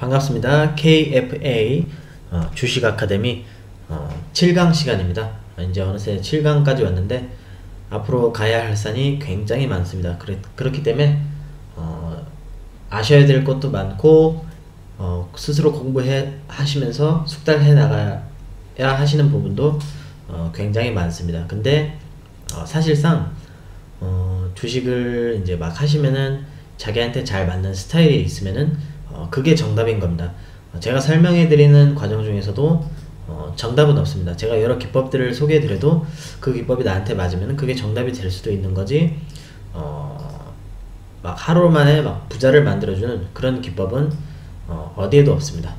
반갑습니다. KFA 주식 아카데미 7강 시간입니다. 이제 어느새 7강까지 왔는데 앞으로 가야 할 산이 굉장히 많습니다. 그렇기 때문에 아셔야 될 것도 많고 스스로 공부하시면서 숙달해 나가야 하시는 부분도 굉장히 많습니다. 근데 사실상 주식을 이제 막 하시면은 자기한테 잘 맞는 스타일이 있으면은 그게 정답인 겁니다. 제가 설명해 드리는 과정 중에서도 정답은 없습니다. 제가 여러 기법들을 소개해 드려도 그 기법이 나한테 맞으면 그게 정답이 될 수도 있는 거지, 막 하루 만에 막 부자를 만들어주는 그런 기법은 어디에도 없습니다.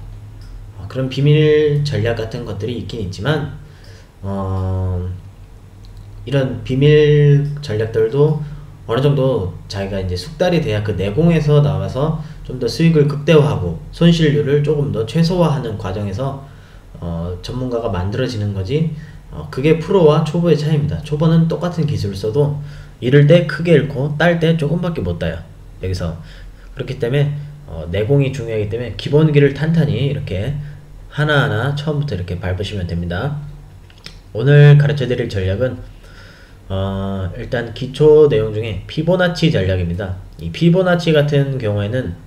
그런 비밀 전략 같은 것들이 있긴 있지만 이런 비밀 전략들도 어느 정도 자기가 이제 숙달이 돼야 그 내공에서 나와서 좀 더 수익을 극대화하고 손실률을 조금 더 최소화하는 과정에서 전문가가 만들어지는 거지, 그게 프로와 초보의 차이입니다. 초보는 똑같은 기술을 써도 잃을 때 크게 잃고 딸 때 조금밖에 못 따요. 여기서 그렇기 때문에 내공이 중요하기 때문에 기본기를 탄탄히 이렇게 하나하나 처음부터 이렇게 밟으시면 됩니다. 오늘 가르쳐 드릴 전략은 일단 기초 내용 중에 피보나치 전략입니다. 이 피보나치 같은 경우에는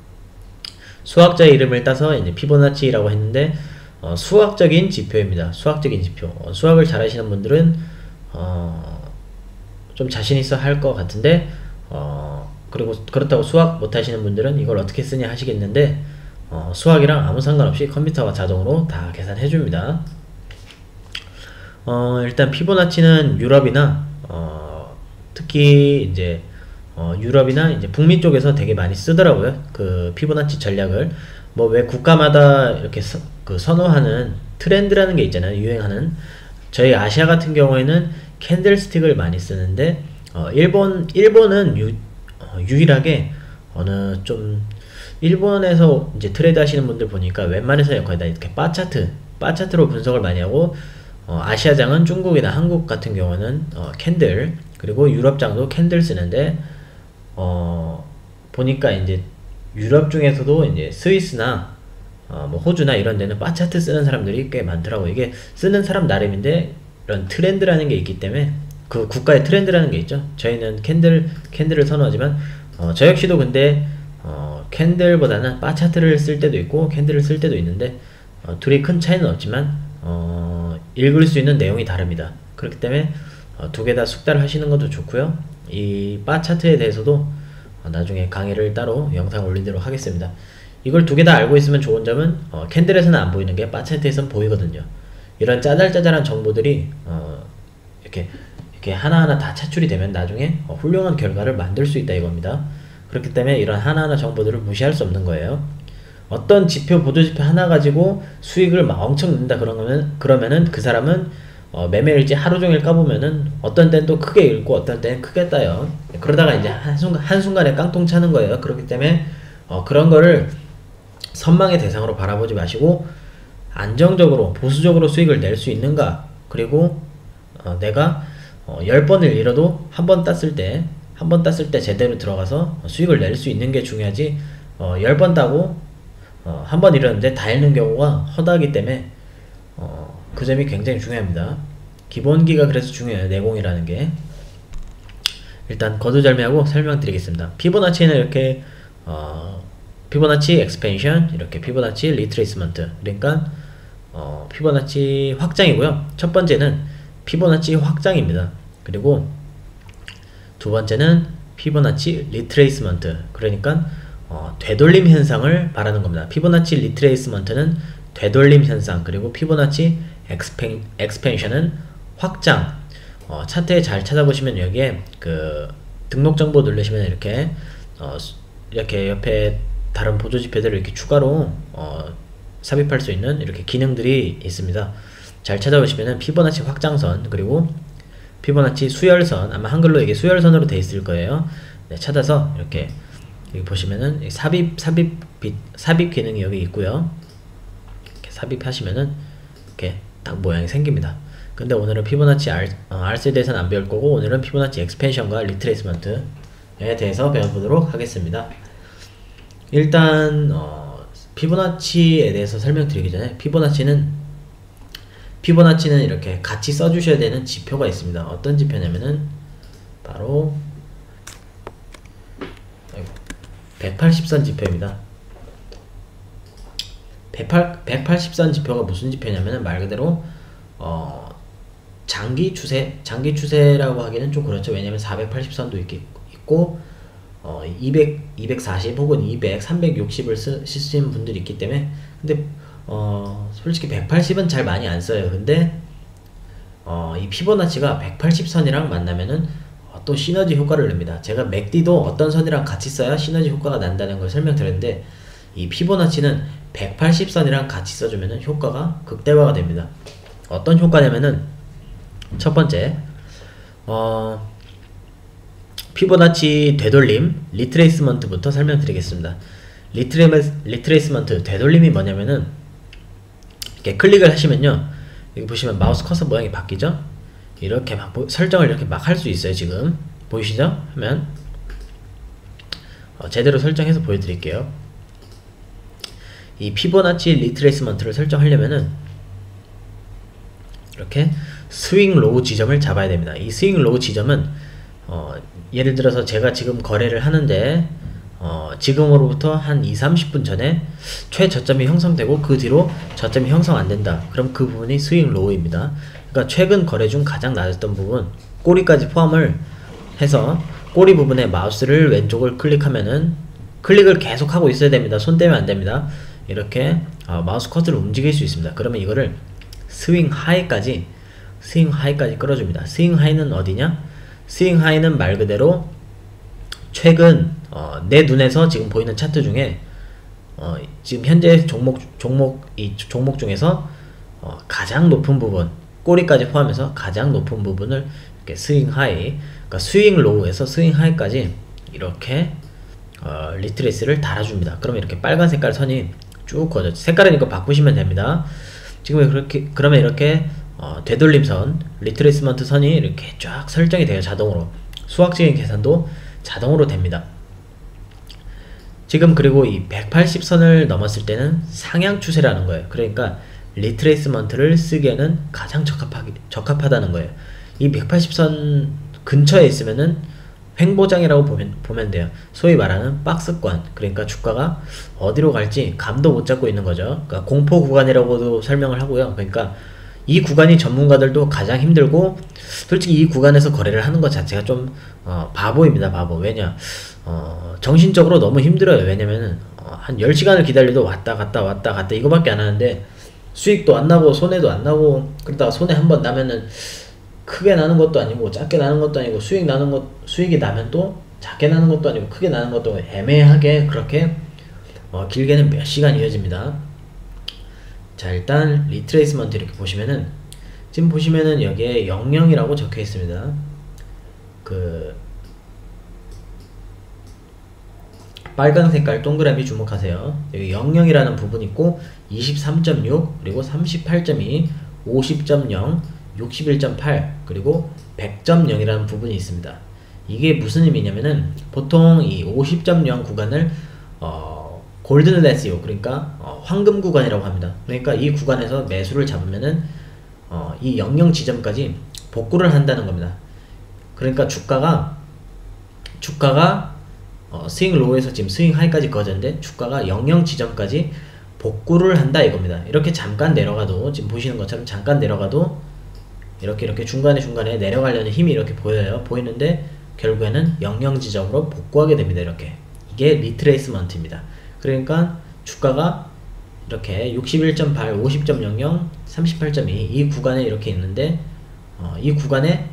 수학자의 이름을 따서 이제 피보나치라고 했는데 수학적인 지표입니다. 수학적인 지표. 수학을 잘 하시는 분들은 좀 자신 있어 할 것 같은데, 그리고 그렇다고 수학 못 하시는 분들은 이걸 어떻게 쓰냐 하시겠는데, 수학이랑 아무 상관없이 컴퓨터가 자동으로 다 계산해 줍니다. 일단 피보나치는 유럽이나 특히 이제 유럽이나 이제 북미 쪽에서 되게 많이 쓰더라고요. 그 피보나치 전략을. 뭐 왜 국가마다 이렇게 선호하는 트렌드라는 게 있잖아요. 유행하는. 저희 아시아 같은 경우에는 캔들스틱을 많이 쓰는데, 일본은 유일하게 일본에서 이제 트레이드 하시는 분들 보니까 웬만해서 거의 다 이렇게 바차트로 분석을 많이 하고, 아시아장은 중국이나 한국 같은 경우는 캔들, 그리고 유럽장도 캔들 쓰는데, 보니까 이제 유럽 중에서도 이제 스위스나 뭐 호주나 이런 데는 바 차트 쓰는 사람들이 꽤 많더라고요. 이게 쓰는 사람 나름인데 이런 트렌드라는 게 있기 때문에, 그 국가의 트렌드라는 게 있죠. 저희는 캔들을 선호하지만 저 역시도 근데 캔들보다는 바 차트를 쓸 때도 있고 캔들을 쓸 때도 있는데, 둘이 큰 차이는 없지만 읽을 수 있는 내용이 다릅니다. 그렇기 때문에 두 개 다 숙달을 하시는 것도 좋고요. 이 바 차트에 대해서도 나중에 강의를 따로 영상 올리도록 하겠습니다. 이걸 두 개 다 알고 있으면 좋은 점은 캔들에서는 안 보이는 게 바 차트에서는 보이거든요. 이런 짜잘짜잘한 정보들이 이렇게 하나하나 다 차출이 되면 나중에 훌륭한 결과를 만들 수 있다 이겁니다. 그렇기 때문에 이런 하나하나 정보들을 무시할 수 없는 거예요. 어떤 지표, 보조지표 하나 가지고 수익을 막 엄청 낸다 그러면은 그 사람은 매매일지 하루 종일 까보면은 어떤 때는 또 크게 읽고 어떤 때는 크게 따요. 그러다가 이제 한순간에 깡통 차는 거예요. 그렇기 때문에 그런 거를 선망의 대상으로 바라보지 마시고, 안정적으로 보수적으로 수익을 낼 수 있는가, 그리고 내가 10번을 잃어도 한 번 땄을 때 제대로 들어가서 수익을 낼 수 있는 게 중요하지, 10번 따고 한 번 잃었는데 다 잃는 경우가 허다하기 때문에 그 점이 굉장히 중요합니다. 기본기가 그래서 중요해요. 내공이라는 게. 일단 거두절미하고 설명드리겠습니다. 피보나치는 이렇게 피보나치 엑스펜션, 이렇게 피보나치 리트레이스먼트, 그러니까 피보나치 확장이고요. 첫 번째는 피보나치 확장입니다. 그리고 두 번째는 피보나치 리트레이스먼트, 그러니까 되돌림 현상을 말하는 겁니다. 피보나치 리트레이스먼트는 되돌림 현상, 그리고 피보나치 엑스펜션은 확장. 차트에 잘 찾아보시면 여기에 그 등록 정보 누르시면 이렇게 옆에 다른 보조 지표들을 이렇게 추가로 삽입할 수 있는 이렇게 기능들이 있습니다. 잘 찾아보시면은 피보나치 확장선, 그리고 피보나치 수열선, 아마 한글로 이게 수열선으로 되어 있을 거예요. 네, 찾아서 이렇게 여기 보시면은 삽입 기능이 여기 있고요. 이렇게 삽입하시면은 이렇게 딱 모양이 생깁니다. 근데 오늘은 피보나치 R세에 대해서는 안 배울 거고, 오늘은 피보나치 엑스펜션과 리트레이스먼트에 대해서 배워보도록 하겠습니다. 일단 피보나치에 대해서 설명드리기 전에 피보나치는 이렇게 같이 써주셔야 되는 지표가 있습니다. 어떤 지표냐면은 바로 180선 지표입니다. 180선 지표가 무슨 지표냐면은 말 그대로 장기 추세라고 하기는 좀 그렇죠. 왜냐면 480선도 있고 240 혹은 200, 360을 쓰시는 분들이 있기 때문에 근데 솔직히 180은 잘 많이 안 써요. 근데 이 피보나치가 180선이랑 만나면은 또 시너지 효과를 냅니다. 제가 맥디도 어떤 선이랑 같이 써야 시너지 효과가 난다는 걸 설명드렸는데 이 피보나치는 180선이랑 같이 써주면은 효과가 극대화가 됩니다. 어떤 효과냐면은 첫 번째 피보나치 되돌림 리트레이스먼트부터 설명드리겠습니다. 리트레이스먼트 되돌림이 뭐냐면은 이렇게 클릭을 하시면요, 여기 보시면 마우스 커서 모양이 바뀌죠. 이렇게 막 설정을 이렇게 막 할 수 있어요. 지금 보이시죠? 하면 제대로 설정해서 보여드릴게요. 이 피보나치 리트레이스먼트를 설정하려면은 이렇게 스윙 로우 지점을 잡아야 됩니다. 이 스윙 로우 지점은 예를 들어서 제가 지금 거래를 하는데 지금으로부터 한 2-30분 전에 최저점이 형성되고 그 뒤로 저점이 형성 안된다. 그럼 그 부분이 스윙 로우입니다. 그러니까 최근 거래 중 가장 낮았던 부분, 꼬리까지 포함을 해서 꼬리 부분에 마우스를 왼쪽을 클릭하면은 클릭을 계속 하고 있어야 됩니다. 손 떼면 안됩니다. 이렇게 마우스 커서를 움직일 수 있습니다. 그러면 이거를 스윙 하이까지 끌어줍니다. 스윙 하이는 어디냐? 스윙 하이는 말 그대로 최근 내 눈에서 지금 보이는 차트 중에 지금 현재 종목 중에서 가장 높은 부분, 꼬리까지 포함해서 가장 높은 부분을 이렇게 스윙 하이, 그러니까 스윙 로우에서 스윙 하이까지 이렇게 리트레이스를 달아줍니다. 그러면 이렇게 빨간 색깔 선이 쭉 그어져. 색깔은 이거 바꾸시면 됩니다. 지금 그러면 이렇게 되돌림선, 리트레이스먼트 선이 이렇게 쫙 설정이 돼요. 자동으로. 수학적인 계산도 자동으로 됩니다. 지금 그리고 이 180선을 넘었을 때는 상향 추세라는 거예요. 그러니까 리트레이스먼트를 쓰기에는 가장 적합하다는 거예요. 이 180선 근처에 있으면은 횡보장이라고 보면 돼요. 소위 말하는 박스권, 그러니까 주가가 어디로 갈지 감도 못 잡고 있는 거죠. 그러니까 공포 구간이라고도 설명을 하고요. 그러니까 이 구간이 전문가들도 가장 힘들고, 솔직히 이 구간에서 거래를 하는 것 자체가 좀 바보입니다. 바보. 왜냐, 정신적으로 너무 힘들어요. 왜냐면은 한 10시간을 기다려도 왔다 갔다 이거밖에 안 하는데 수익도 안 나고 손해도 안 나고, 그러다가 손해 한번 나면은 크게 나는 것도 아니고 작게 나는 것도 아니고, 수익이 나면 또 작게 나는 것도 아니고 크게 나는 것도 애매하게 그렇게 길게는 몇 시간 이어집니다. 자, 일단 리트레이스먼트 이렇게 보시면은, 지금 보시면은 여기에 00이라고 적혀 있습니다. 그 빨간 색깔 동그라미 주목하세요. 여기 00이라는 부분이 있고 23.6 그리고 38.2 50.0 61.8 그리고 100.0이라는 부분이 있습니다. 이게 무슨 의미냐면은, 보통 이 50.0 구간을 골든 레시오, 그러니까 황금 구간이라고 합니다. 그러니까 이 구간에서 매수를 잡으면은 이 00 지점까지 복구를 한다는 겁니다. 그러니까 주가가 스윙 로우에서 지금 스윙 하이까지 그어졌는데 주가가 00 지점까지 복구를 한다 이겁니다. 이렇게 잠깐 내려가도, 지금 보시는 것처럼 잠깐 내려가도 이렇게 중간에 내려가려는 힘이 이렇게 보여요. 보이는데 결국에는 00 지점으로 복구하게 됩니다. 이렇게. 이게 리트레이스먼트입니다. 그러니까 주가가 이렇게 61.8, 50.00, 38.2 이 구간에 이렇게 있는데 이 구간에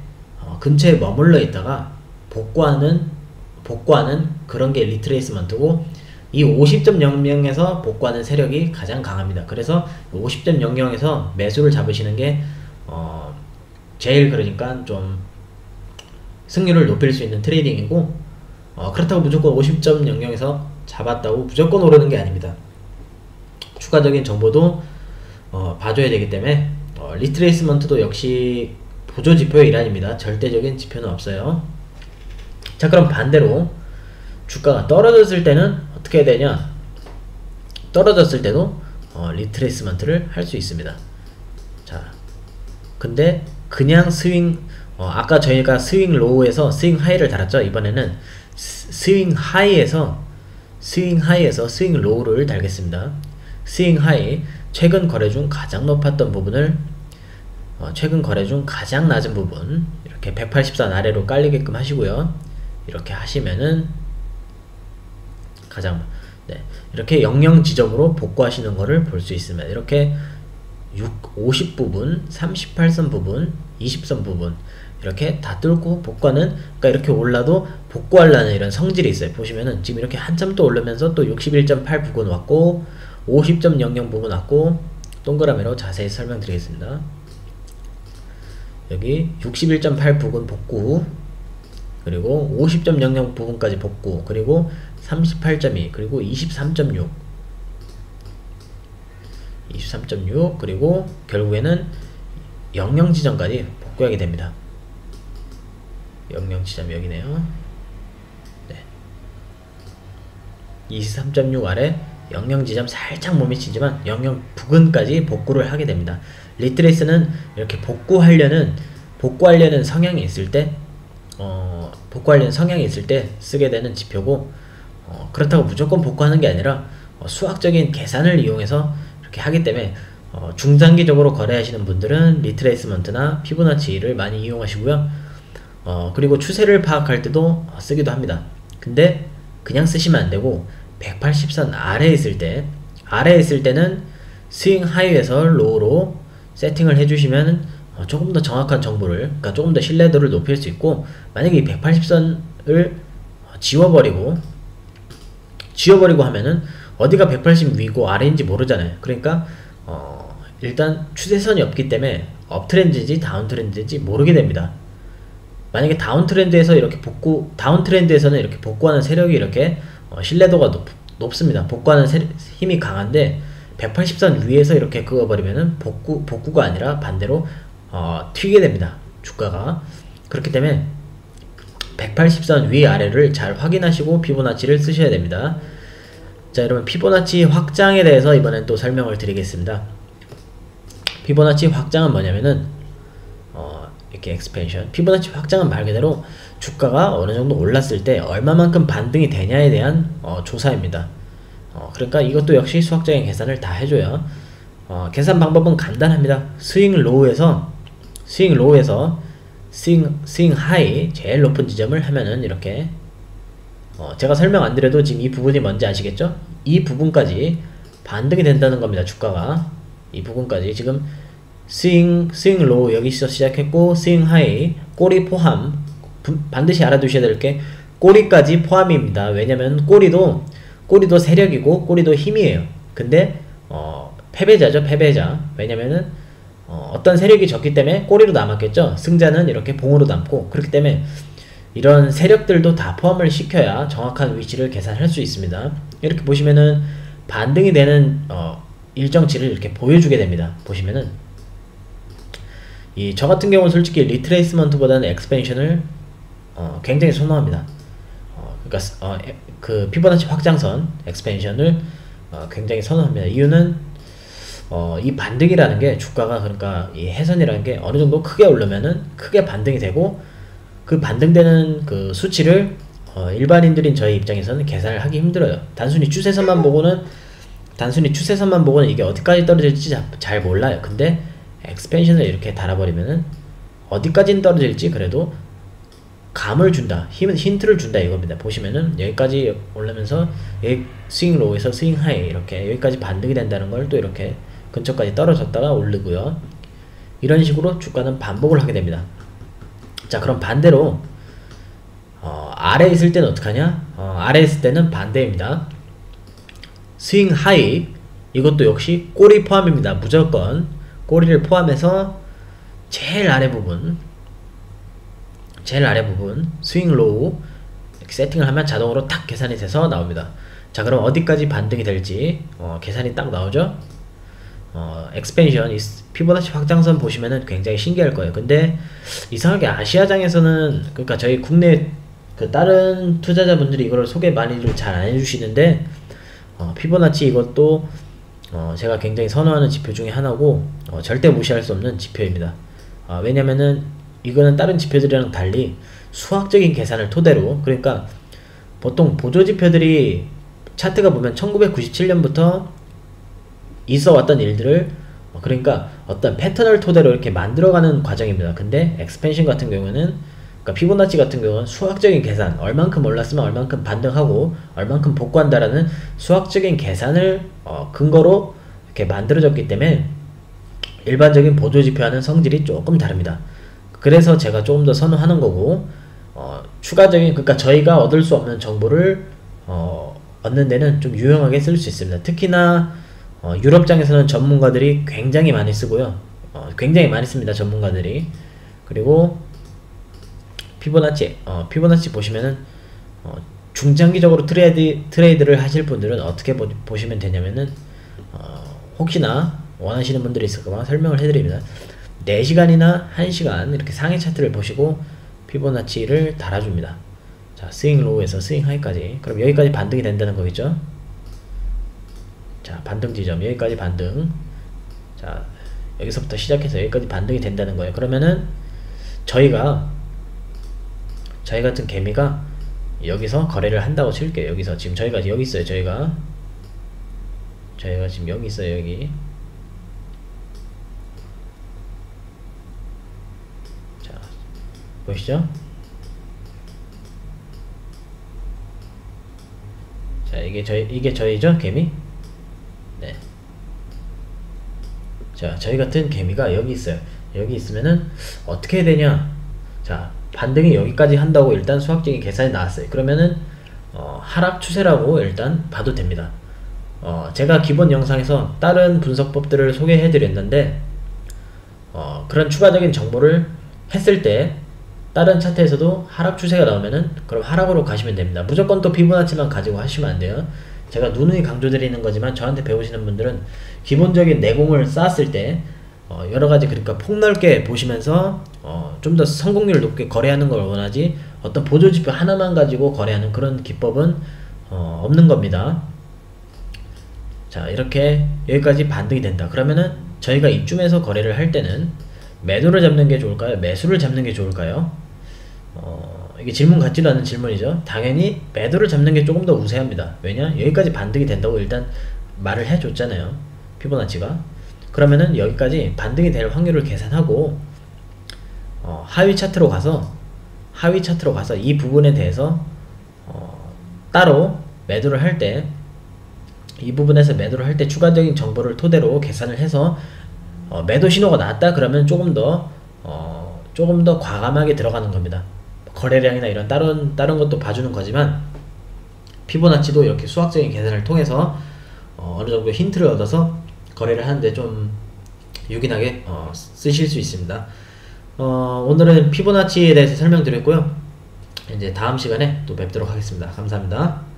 근처에 머물러 있다가 복구하는 그런 게 리트레이스먼트고, 이 50.00에서 복구하는 세력이 가장 강합니다. 그래서 50.00에서 매수를 잡으시는 게 제일, 그러니까 좀 승률을 높일 수 있는 트레이딩이고, 그렇다고 무조건 50.00에서 잡았다고 무조건 오르는 게 아닙니다. 추가적인 정보도 봐줘야 되기 때문에 리트레이스먼트도 역시 보조지표의 일환입니다. 절대적인 지표는 없어요. 자, 그럼 반대로 주가가 떨어졌을 때는 어떻게 해야 되냐? 떨어졌을 때도 리트레이스먼트를 할 수 있습니다. 자, 근데 그냥 스윙, 아까 저희가 스윙 로우에서 스윙 하이를 달았죠. 이번에는 스윙 하이에서 스윙 로우를 달겠습니다. 스윙 하이, 최근 거래 중 가장 높았던 부분을 최근 거래 중 가장 낮은 부분, 이렇게 180선 아래로 깔리게끔 하시고요. 이렇게 하시면은 가장, 네, 이렇게 00 지점으로 복구하시는 거를 볼 수 있습니다. 이렇게 50 부분, 38선 부분, 20선 부분 이렇게 다 뚫고 복구하는, 그러니까 이렇게 올라도 복구하려는 이런 성질이 있어요. 보시면은 지금 이렇게 한참 또 오르면서 또 61.8 부분 왔고 50.00 부분 왔고, 동그라미로 자세히 설명드리겠습니다. 여기 61.8 부분 복구, 그리고 50.00 부분까지 복구, 그리고 38.2, 그리고 23.6, 그리고 결국에는 00 지점까지 복구하게 됩니다. 00 지점 여기네요. 네. 23.6 아래 00 지점 살짝 못 미치지만 00 부근까지 복구를 하게 됩니다. 리트레이스는 이렇게 복구하려는 성향이 있을 때 쓰게 되는 지표고, 그렇다고 무조건 복구하는 게 아니라 수학적인 계산을 이용해서 이렇게 하기 때문에 중장기적으로 거래하시는 분들은 리트레이스먼트나 피보나치를 많이 이용하시고요. 그리고 추세를 파악할 때도 쓰기도 합니다. 근데 그냥 쓰시면 안되고 180선 아래에 있을 때는 스윙 하이에서 로우로 세팅을 해주시면 조금 더 정확한 정보를, 그러니까 조금 더 신뢰도를 높일 수 있고, 만약에 이 180선을 지워버리고 하면은 어디가 180 위고 아래인지 모르잖아요. 그러니까 일단 추세선이 없기 때문에 업트렌드인지 다운트렌드인지 모르게 됩니다. 만약에 다운트렌드에서는 이렇게 복구하는 세력이 이렇게 신뢰도가 높습니다. 복구하는 힘이 강한데 180선 위에서 이렇게 그어버리면은 복구가 아니라 반대로 튀게 됩니다. 주가가. 그렇기 때문에 180선 위아래를 잘 확인하시고 피보나치를 쓰셔야 됩니다. 자, 여러분, 피보나치 확장에 대해서 이번엔 또 설명을 드리겠습니다. 피보나치 확장은 뭐냐면은 이렇게 엑스펜션, 피보나치 확장은 말 그대로 주가가 어느 정도 올랐을 때 얼마만큼 반등이 되냐에 대한 조사입니다. 그러니까 이것도 역시 수학적인 계산을 다 해줘요. 계산 방법은 간단합니다. 스윙 로우에서 스윙 하이, 제일 높은 지점을 하면은 이렇게 제가 설명 안 드려도 지금 이 부분이 뭔지 아시겠죠? 이 부분까지 반등이 된다는 겁니다. 주가가 이 부분까지 지금 스윙 로우 여기서 시작했고, 스윙 하이, 꼬리 포함, 반드시 알아두셔야 될 게 꼬리까지 포함입니다. 왜냐면 꼬리도 세력이고 꼬리도 힘이에요. 근데 패배자죠, 패배자. 왜냐면은 어떤 세력이 졌기 때문에 꼬리로 남았겠죠. 승자는 이렇게 봉으로 남고, 그렇기 때문에 이런 세력들도 다 포함을 시켜야 정확한 위치를 계산할 수 있습니다. 이렇게 보시면은 반등이 되는 일정치를 이렇게 보여주게 됩니다. 보시면은 저 같은 경우는 솔직히 리트레이스먼트보다는 엑스펜션을 굉장히 선호합니다. 그러니까 그 피보나치 확장선 엑스펜션을 굉장히 선호합니다. 이유는 이 반등이라는 게, 주가가, 그러니까 이 해선이라는 게 어느 정도 크게 오르면은 크게 반등이 되고, 그 반등되는 그 수치를 일반인들인 저희 입장에서는 계산을 하기 힘들어요. 단순히 추세선만 보고는 이게 어디까지 떨어질지 잘 몰라요. 근데 엑스펜션을 이렇게 달아버리면은 어디까지는 떨어질지 그래도 감을 준다, 힌트를 준다 이겁니다. 보시면은 여기까지 올라면서 여기 스윙 로우에서 스윙 하이, 이렇게 여기까지 반등이 된다는 걸 또 이렇게 근처까지 떨어졌다가 오르고요. 이런 식으로 주가는 반복을 하게 됩니다. 자, 그럼 반대로 아래에 있을 때는 어떡하냐? 아래에 있을 때는 반대입니다. 스윙 하이, 이것도 역시 꼬리 포함입니다. 무조건 꼬리를 포함해서 제일 아래 부분 스윙 로우 이렇게 세팅을 하면 자동으로 딱 계산이 돼서 나옵니다. 자, 그럼 어디까지 반등이 될지 계산이 딱 나오죠. 엑스펜션, 이 피보나치 확장선 보시면은 굉장히 신기할 거예요. 근데 이상하게 아시아장에서는, 그러니까 저희 국내 그 다른 투자자분들이 이거를 소개 많이들 잘 안 해주시는데, 피보나치 이것도 제가 굉장히 선호하는 지표 중에 하나고 절대 무시할 수 없는 지표입니다. 왜냐면은 이거는 다른 지표들이랑 달리 수학적인 계산을 토대로, 그러니까 보통 보조지표들이 차트가 보면 1997년부터 있어왔던 일들을 그러니까 어떤 패턴을 토대로 이렇게 만들어가는 과정입니다. 근데 엑스펜션 같은 경우는, 그러니까 피보나치 같은 경우는 수학적인 계산, 얼만큼 올랐으면 얼만큼 반등하고 얼만큼 복구한다라는 수학적인 계산을 근거로 이렇게 만들어졌기 때문에 일반적인 보조지표와는 성질이 조금 다릅니다. 그래서 제가 조금 더 선호하는 거고, 추가적인, 그러니까 저희가 얻을 수 없는 정보를 얻는 데는 좀 유용하게 쓸 수 있습니다. 특히나 유럽장에서는 전문가들이 굉장히 많이 쓰고요. 굉장히 많이 씁니다, 전문가들이. 그리고 피보나치 보시면은 중장기적으로 트레이드를 하실 분들은 어떻게 보시면 되냐면은 혹시나 원하시는 분들이 있을까봐 설명을 해드립니다. 4시간이나 1시간 이렇게 상위 차트를 보시고 피보나치를 달아줍니다. 자, 스윙 로우에서 스윙 하이까지. 그럼 여기까지 반등이 된다는 거겠죠? 자, 반등 지점 여기까지 반등. 자, 여기서부터 시작해서 여기까지 반등이 된다는 거예요. 그러면은 저희 같은 개미가 여기서 거래를 한다고 칠게요. 여기서 지금 저희가 여기 있어요. 저희가 지금 여기 있어요. 여기. 자, 보이시죠? 자, 이게 저희죠, 개미. 네. 자, 저희 같은 개미가 여기 있어요. 여기 있으면은 어떻게 해야 되냐? 자, 반등이 여기까지 한다고 일단 수학적인 계산이 나왔어요. 그러면은 하락 추세라고 일단 봐도 됩니다. 제가 기본 영상에서 다른 분석법들을 소개해 드렸는데 그런 추가적인 정보를 했을 때 다른 차트에서도 하락 추세가 나오면은 그럼 하락으로 가시면 됩니다. 무조건 또 피보나치만 가지고 하시면 안 돼요. 제가 누누이 강조드리는 거지만 저한테 배우시는 분들은 기본적인 내공을 쌓았을 때 여러가지, 그러니까 폭넓게 보시면서 좀 더 성공률 높게 거래하는 걸 원하지, 어떤 보조지표 하나만 가지고 거래하는 그런 기법은 없는 겁니다. 자, 이렇게 여기까지 반등이 된다. 그러면은 저희가 이쯤에서 거래를 할 때는 매도를 잡는 게 좋을까요? 매수를 잡는 게 좋을까요? 이게 질문 같지도 않은 질문이죠. 당연히 매도를 잡는 게 조금 더 우세합니다. 왜냐? 여기까지 반등이 된다고 일단 말을 해줬잖아요, 피보나치가. 그러면은 여기까지 반등이 될 확률을 계산하고 하위 차트로 가서 이 부분에 대해서 따로 매도를 할 때, 이 부분에서 매도를 할 때 추가적인 정보를 토대로 계산을 해서 매도 신호가 나왔다 그러면 조금 더 과감하게 들어가는 겁니다. 거래량이나 이런 다른 것도 봐주는 거지만 피보나치도 이렇게 수학적인 계산을 통해서 어느 정도 힌트를 얻어서 거래를 하는데 좀 유긴하게 쓰실 수 있습니다. 오늘은 피보나치에 대해서 설명드렸고요. 이제 다음 시간에 또 뵙도록 하겠습니다. 감사합니다.